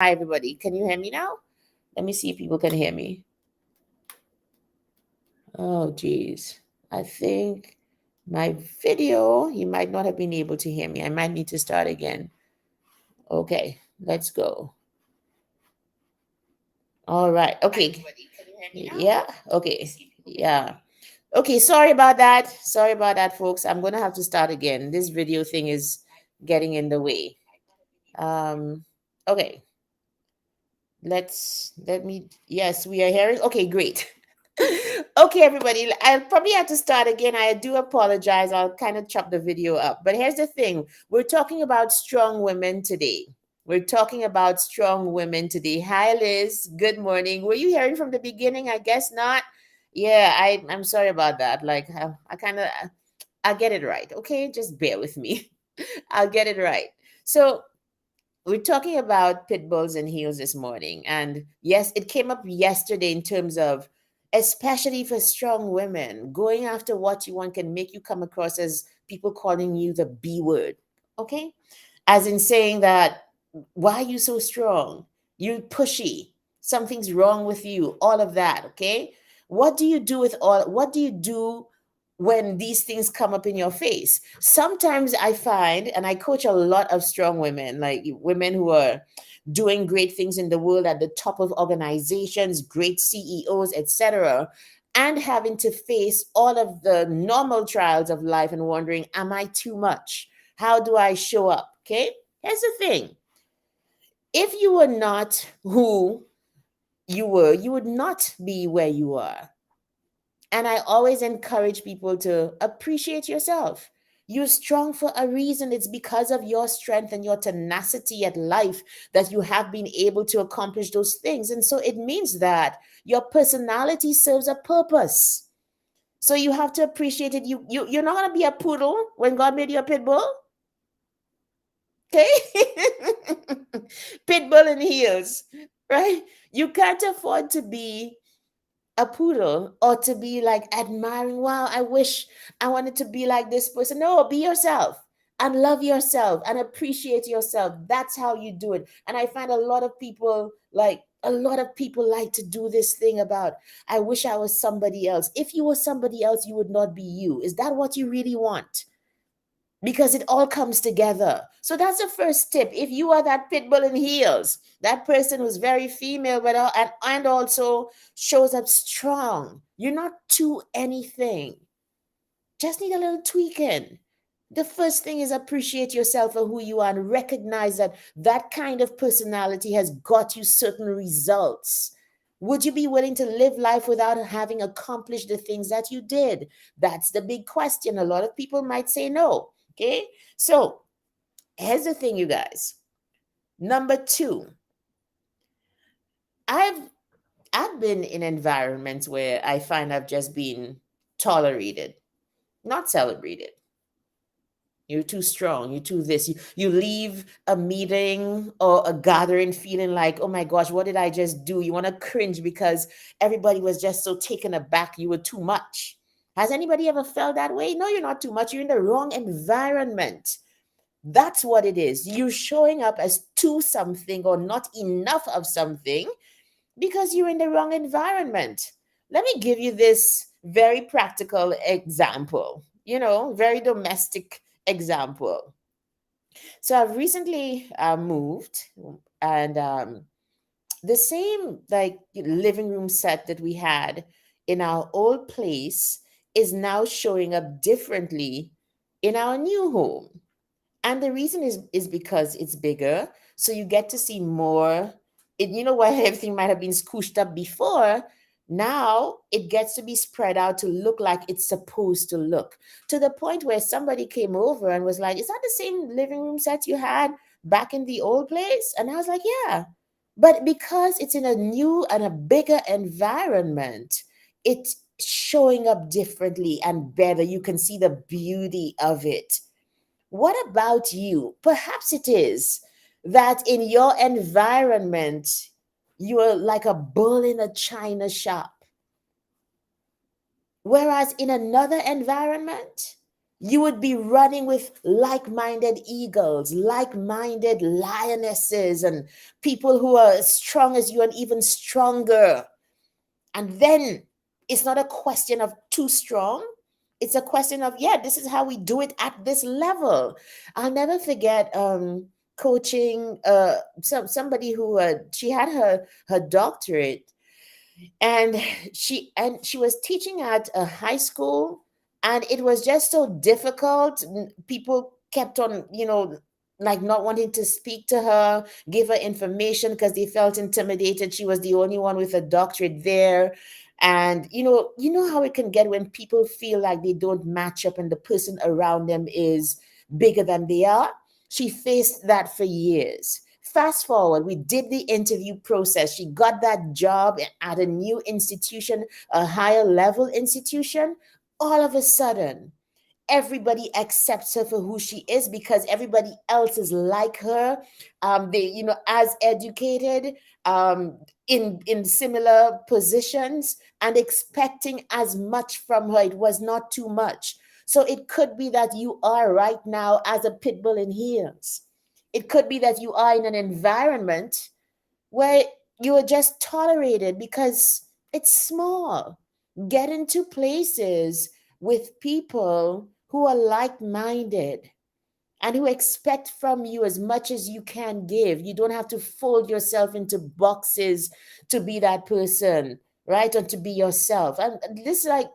Hi, everybody. Can you hear me now? Let me see if people can hear me. Oh, geez. I think my video, you might not have been able to hear me. I might need to start again. Okay, let's go. All right. Okay. Yeah. Okay. Yeah. Okay. Sorry about that. Sorry about that, folks. I'm going to have to start again. This video thing is getting in the way. Okay. Yes, we are hearing. Okay, great. Okay, everybody, I'll probably have to start again. I do apologize. I'll kind of chop the video up. But here's the thing, we're talking about strong women today. We're talking about strong women today. Hi, Liz. Good morning. Were you hearing from the beginning? I guess not. Yeah, I'm sorry about that. Like, I kind of, I'll get it right. Okay, just bear with me. I'll get it right. So, we're talking about pit bulls and heels this morning. And yes, it came up yesterday in terms of, especially for strong women, going after what you want can make you come across as people calling you the B word. Okay? As in saying that, why are you so strong? You're pushy. Something's wrong with you. All of that. Okay? What do you do when these things come up in your face? Sometimes I find, and I coach a lot of strong women, like women who are doing great things in the world at the top of organizations, great CEOs, etc., and having to face all of the normal trials of life and wondering, am I too much? How do I show up? Okay? Here's the thing. If you were not who you were, you would not be where you are. And I always encourage people to appreciate yourself. You're strong for a reason. It's because of your strength and your tenacity at life that you have been able to accomplish those things. And so it means that your personality serves a purpose. So you have to appreciate it. You're not gonna be a poodle when God made you a pit bull. Okay? Pit bull in heels, right? You can't afford to be a poodle or to be like admiring, wow, I wish I wanted to be like this person. No, be yourself and love yourself and appreciate yourself. That's how you do it. And I find a lot of people like to do this thing about, I wish I was somebody else. If you were somebody else, you would not be you. Is that what you really want? Because it all comes together. So that's the first tip. If you are that pit bull in heels, that person who's very female, but and also shows up strong, you're not to anything. Just need a little tweaking. The first thing is appreciate yourself for who you are and recognize that that kind of personality has got you certain results. Would you be willing to live life without having accomplished the things that you did? That's the big question. A lot of people might say no. Okay. So here's the thing, you guys. Number two, I've I've been in environments where I find I've just been tolerated, not celebrated. You're too strong. You're too this. You leave a meeting or a gathering feeling like, oh my gosh, what did I just do? You want to cringe because everybody was just so taken aback. You were too much. Has anybody ever felt that way? No, you're not too much. You're in the wrong environment. That's what it is. You're showing up as too something or not enough of something because you're in the wrong environment. Let me give you this very practical example, very domestic example. So I've recently moved, and the same like living room set that we had in our old place is now showing up differently in our new home. And the reason is because it's bigger, so you get to see more. While everything might have been scooshed up before, now it gets to be spread out to look like it's supposed to look. To the point where somebody came over and was like, "Is that the same living room set you had back in the old place?" And I was like, "Yeah." But because it's in a new and a bigger environment, it's showing up differently and better. You can see the beauty of it. What about you? Perhaps it is that in your environment, you are like a bull in a china shop. Whereas in another environment, You would be running with like minded eagles, like minded lionesses, and people who are as strong as you and even stronger. And then it's not a question of too strong. It's a question of, yeah, this is how we do it at this level. I'll never forget coaching somebody who she had her doctorate, and she was teaching at a high school, and it was just so difficult. People kept on, like not wanting to speak to her, give her information because they felt intimidated. She was the only one with a doctorate there. And you know how it can get when people feel like they don't match up and the person around them is bigger than they are. She faced that for years. Fast forward, we did the interview process. She got that job at a new institution, a higher level institution. All of a sudden, everybody accepts her for who she is because everybody else is like her. They, as educated, in similar positions, and expecting as much from her. It was not too much. So it could be that you are right now as a pit bull in heels. It could be that you are in an environment where you are just tolerated because it's small. Get into places with people who are like minded and who expect from you as much as you can give. You don't have to fold yourself into boxes to be that person, right? Or to be yourself. And this is like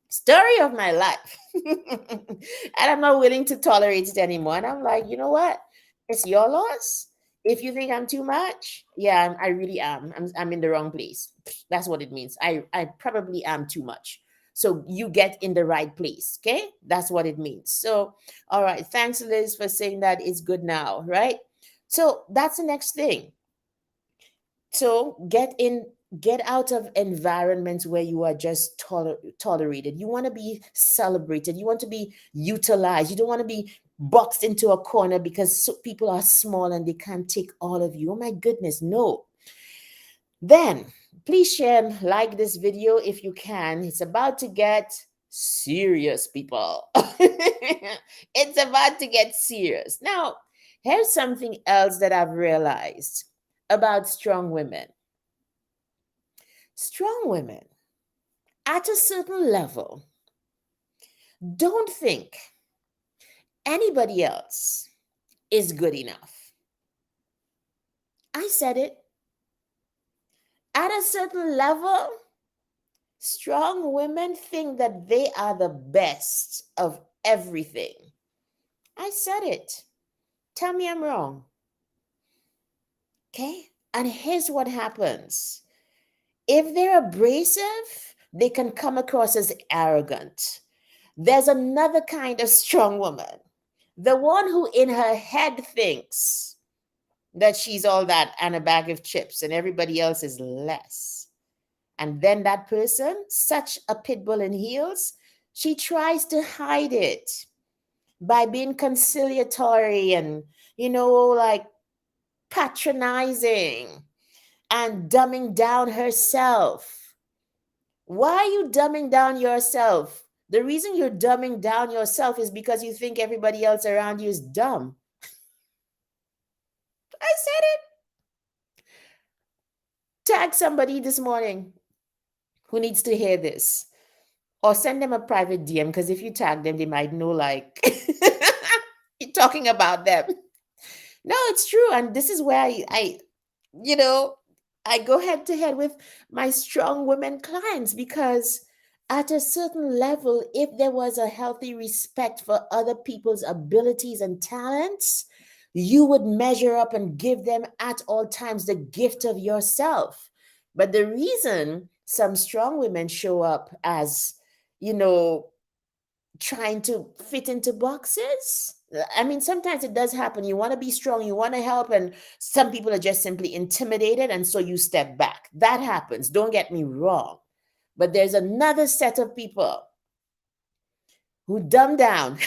story of my life. And I'm not willing to tolerate it anymore. And I'm like, you know what? It's your loss. If you think I'm too much, yeah, I really am. I'm in the wrong place. That's what it means. I probably am too much. So you get in the right place. Okay. That's what it means. So, all right. Thanks, Liz, for saying that it's good now. Right. So that's the next thing. So get out of environments where you are just tolerated. You want to be celebrated. You want to be utilized. You don't want to be boxed into a corner because people are small and they can't take all of you. Oh my goodness, no. Then please share and like this video if you can. It's about to get serious, people. It's about to get serious. Now, here's something else that I've realized about strong women. Strong women, at a certain level, don't think anybody else is good enough. I said it. At a certain level, strong women think that they are the best of everything. I said it. Tell me I'm wrong. Okay? And here's what happens. If they're abrasive, they can come across as arrogant. There's another kind of strong woman, the one who in her head thinks that she's all that and a bag of chips and everybody else is less. And then that person, such a pit bull in heels, she tries to hide it by being conciliatory and, like patronizing and dumbing down herself. Why are you dumbing down yourself? The reason you're dumbing down yourself is because you think everybody else around you is dumb. I said it. Tag somebody this morning who needs to hear this. Or send them a private DM, because if you tag them, they might know like you're talking about them. No, it's true. And this is where you know, I go head to head with my strong women clients because at a certain level, if there was a healthy respect for other people's abilities and talents, you would measure up and give them at all times the gift of yourself. But the reason some strong women show up as, you know, trying to fit into boxes. I mean, sometimes it does happen. You want to be strong, you want to help, and some people are just simply intimidated, and so you step back. That happens. Don't get me wrong. But there's another set of people who dumb down.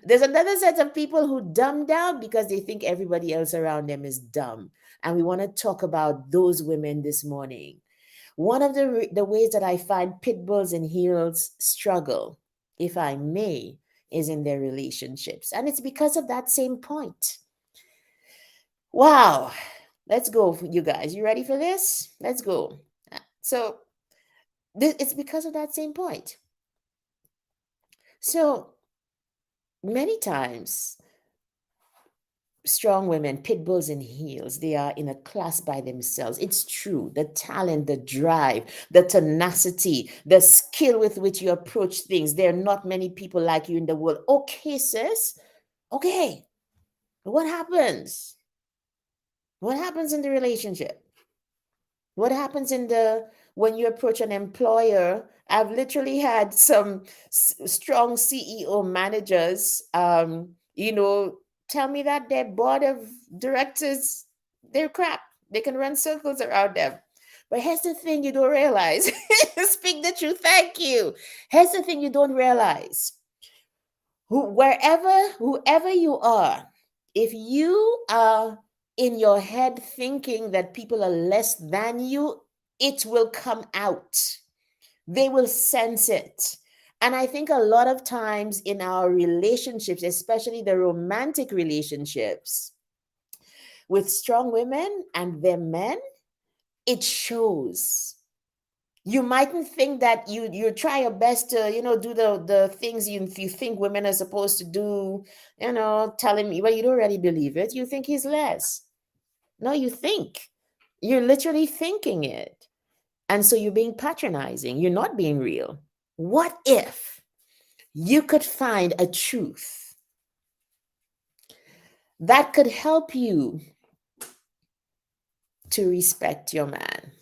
There's another set of people who dumb down because they think everybody else around them is dumb. And we want to talk about those women this morning. One of the ways that I find pit bulls and heels struggle if I may, is in their relationships. And it's because of that same point. Wow. Let's go, you guys. You ready for this? Let's go. So, it's because of that same point. So, many times, strong women, pit bulls in heels, they are in a class by themselves. It's true. The talent, the drive, the tenacity, the skill with which you approach things. There are not many people like you in the world. Okay, sis. Okay. What happens? What happens in the relationship? What happens in the when you approach an employer? I've literally had some strong CEO managers, tell me that their board of directors, they're crap. They can run circles around them. But here's the thing you don't realize. Speak the truth. Thank you. Here's the thing you don't realize. Whoever you are, if you are in your head thinking that people are less than you, it will come out. They will sense it. And I think a lot of times in our relationships, especially the romantic relationships with strong women and their men, it shows. You mightn't think that you try your best to do the things you think women are supposed to do, telling me, well, you don't really believe it. You think he's less. No, you're literally thinking it. And so you're being patronizing. You're not being real. What if you could find a truth that could help you to respect your man?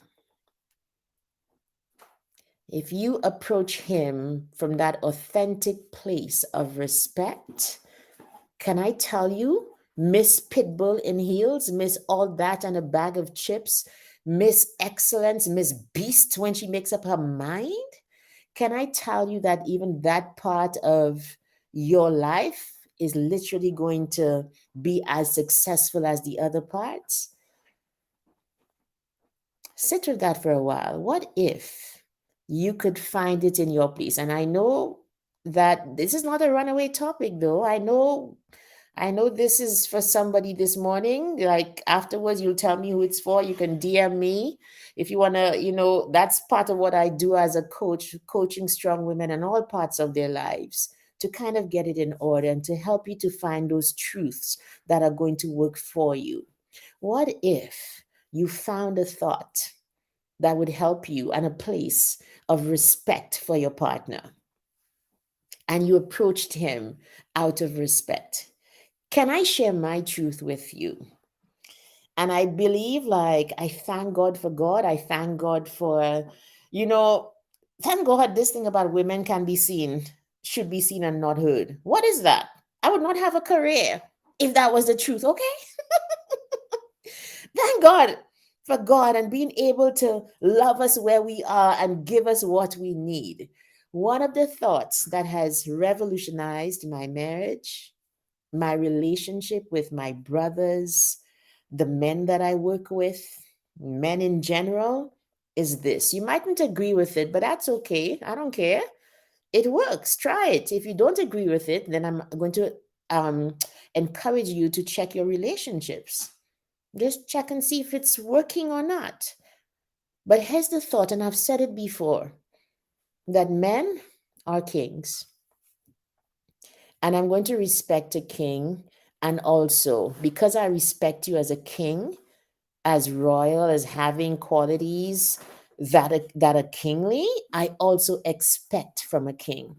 If you approach him from that authentic place of respect, can I tell you, Miss Pitbull in heels, Miss all that and a bag of chips, Miss Excellence, Miss Beast when she makes up her mind? Can I tell you that even that part of your life is literally going to be as successful as the other parts? Sit with that for a while. What if you could find it in your place? And I know that this is not a runaway topic, though. I know this is for somebody this morning. Like afterwards, you'll tell me who it's for. You can DM me if you want to, that's part of what I do as a coach, coaching strong women in all parts of their lives to kind of get it in order and to help you to find those truths that are going to work for you. What if you found a thought that would help you and a place of respect for your partner, and you approached him out of respect? Can I share my truth with you? And I believe, like, I thank God for God. I thank God for, you know, thank God this thing about women can be seen, should be seen and not heard. What is that? I would not have a career if that was the truth. Okay. Thank God for God and being able to love us where we are and give us what we need. One of the thoughts that has revolutionized my marriage, my relationship with my brothers, the men that I work with, men in general, is this. You mightn't agree with it, but that's okay. I don't care. It works. Try it. If you don't agree with it, then I'm going to encourage you to check your relationships. Just check and see if it's working or not. But here's the thought, and I've said it before, that men are kings. And I'm going to respect a king. And also, because I respect you as a king, as royal, as having qualities that are kingly, I also expect from a king.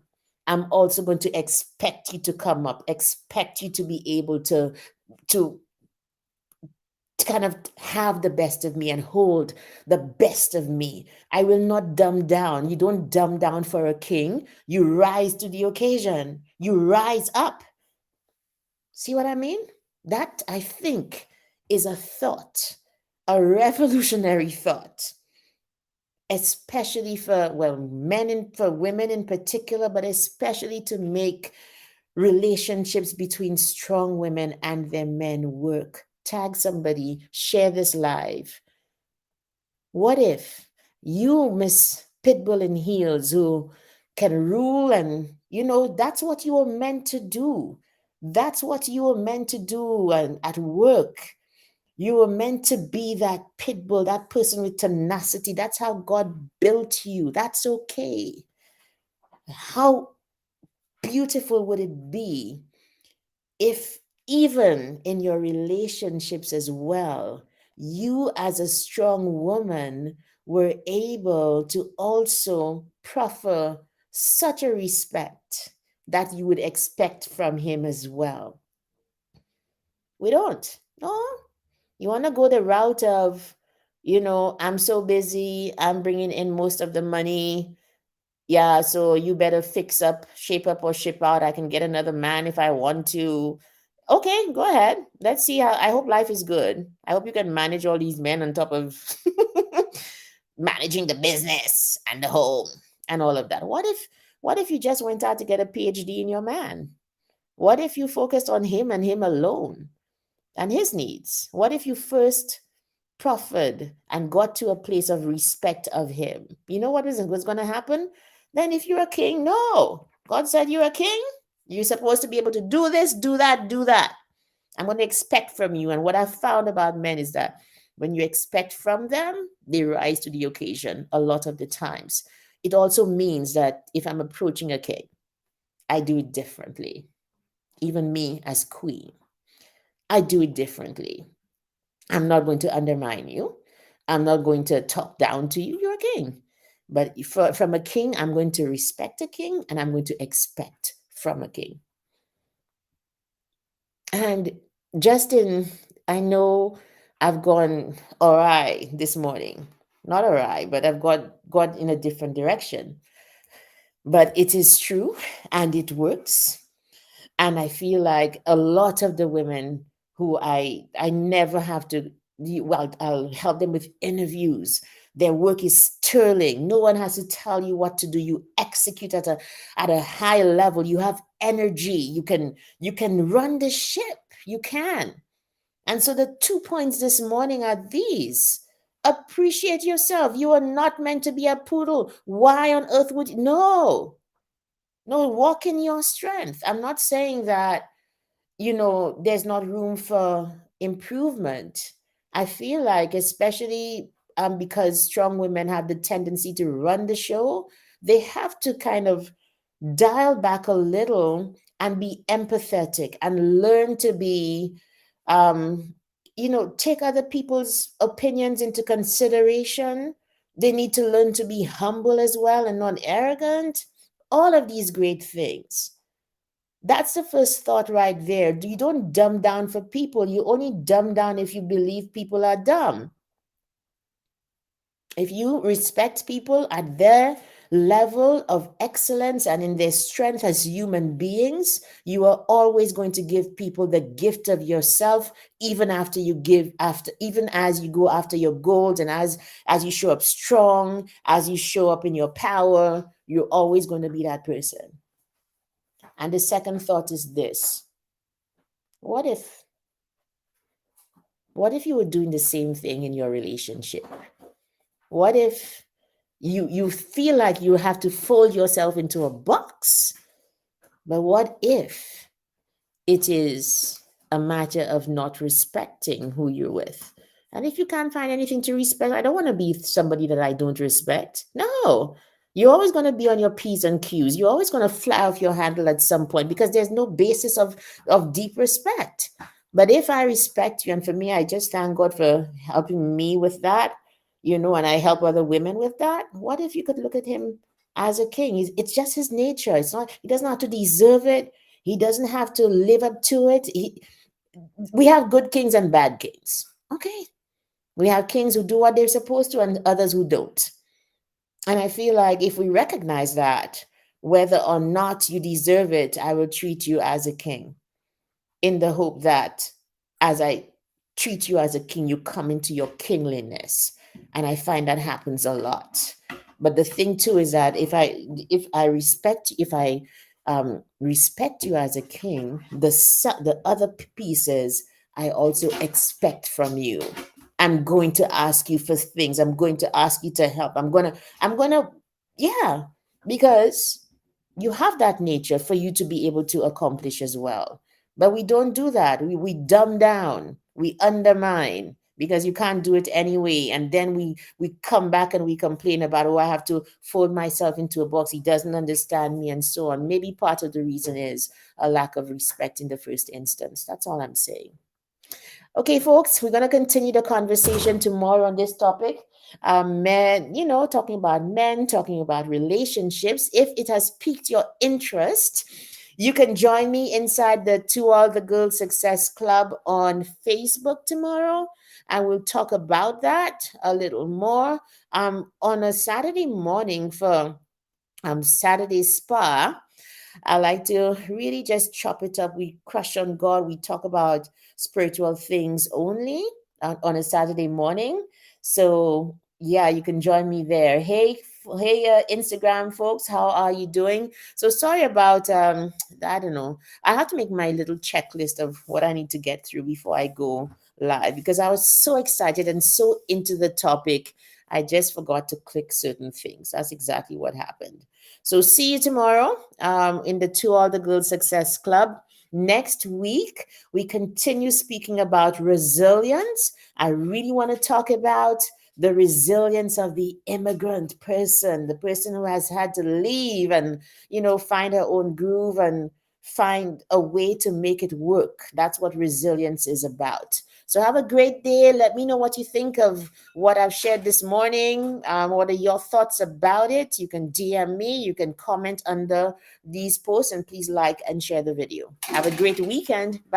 I'm also going to expect you to come up, expect you to be able to kind of have the best of me and hold the best of me. I will not dumb down. You don't dumb down for a king. You rise to the occasion. You rise up. See what I mean? That, I think, is a thought, a revolutionary thought, especially for, well, for women in particular, but especially to make relationships between strong women and their men work. Tag somebody, share this live. What if you, Miss Pitbull in heels, who can rule and That's what you were meant to do. That's what you were meant to do at work. You were meant to be that pit bull, that person with tenacity. That's how God built you. That's okay. How beautiful would it be if, even in your relationships as well, you as a strong woman were able to also proffer such a respect that you would expect from him as well? We don't. No. You want to go the route of, I'm so busy, I'm bringing in most of the money. Yeah, so you better fix up, shape up, or ship out. I can get another man if I want to. Okay, go ahead. Let's see how. I hope life is good. I hope you can manage all these men on top of managing the business and the home and all of that. What if you just went out to get a PhD in your man? What if you focused on him and him alone and his needs? What if you first proffered and got to a place of respect of him? You know what was going to happen? Then if you're a king, no. God said you're a king. You're supposed to be able to do this, do that, do that. I'm going to expect from you. And what I've found about men is that when you expect from them, they rise to the occasion a lot of the times. It also means that if I'm approaching a king, I do it differently. Even me as queen, I do it differently. I'm not going to undermine you. I'm not going to talk down to you. You're a king. But from a king, I'm going to respect a king and I'm going to expect from a king. And Justin, I know I've gone awry this morning. Not awry, but I've got in a different direction. But it is true and it works. And I feel like a lot of the women who I never have to, well, I'll help them with interviews. Their work is sterling. No one has to tell you what to do. You execute at a high level. You have energy. You can run the ship. You can. And so the 2 points this morning are these. Appreciate yourself. You are not meant to be a poodle. Why on earth would you? No. No, walk in your strength. I'm not saying that, there's not room for improvement. I feel like, especially because strong women have the tendency to run the show, they have to kind of dial back a little and be empathetic and learn to be, take other people's opinions into consideration. They need to learn to be humble as well and not arrogant. All of these great things. That's the first thought right there. You don't dumb down for people. You only dumb down if you believe people are dumb. If you respect people at their level of excellence and in their strength as human beings, you are always going to give people the gift of yourself, even even as you go after your goals, and as you show up strong, as you show up in your power, you're always going to be that person. And the second thought is this. What if you were doing the same thing in your relationship? What if you feel like you have to fold yourself into a box? But what if it is a matter of not respecting who you're with? And if you can't find anything to respect, I don't want to be somebody that I don't respect. No. You're always going to be on your P's and Q's. You're always going to fly off your handle at some point because there's no basis of deep respect. But if I respect you, and for me, I just thank God for helping me with that, and I help other women with that. What if you could look at him as a king? It's just his nature. It's not, he doesn't have to deserve it. He doesn't have to live up to it. We have good kings and bad kings. Okay. We have kings who do what they're supposed to and others who don't. And I feel like if we recognize that, whether or not you deserve it, I will treat you as a king, in the hope that as I treat you as a king, you come into your kingliness. And I find that happens a lot. But the thing too is that if I respect you as a king, the other pieces I also expect from you. I'm going to ask you for things. I'm going to ask you to help. I'm gonna, yeah, because you have that nature for you to be able to accomplish as well. But we don't do that. We dumb down, we undermine because you can't do it anyway. And then we come back and we complain about, oh, I have to fold myself into a box. He doesn't understand me and so on. Maybe part of the reason is a lack of respect in the first instance. That's all I'm saying. Okay, folks, we're going to continue the conversation tomorrow on this topic. Men, talking about men, talking about relationships. If it has piqued your interest, you can join me inside the To All the Girls Success Club on Facebook tomorrow, and we'll talk about that a little more. On a Saturday morning for Saturday Spa, I like to really just chop it up. We crush on God. We talk about spiritual things only on a Saturday morning. So yeah, you can join me there. Hey, Instagram folks, how are you doing? So sorry about I don't know. I have to make my little checklist of what I need to get through before I go live because I was so excited and so into the topic. I just forgot to click certain things. That's exactly what happened. So see you tomorrow in the To All the Girls Success Club. Next week, we continue speaking about resilience. I really want to talk about the resilience of the immigrant person, the person who has had to leave and, find her own groove and find a way to make it work. That's what resilience is about. So have a great day. Let me know what you think of what I've shared this morning. What are your thoughts about it? You can DM me. You can comment under these posts and please like and share the video. Have a great weekend. Bye.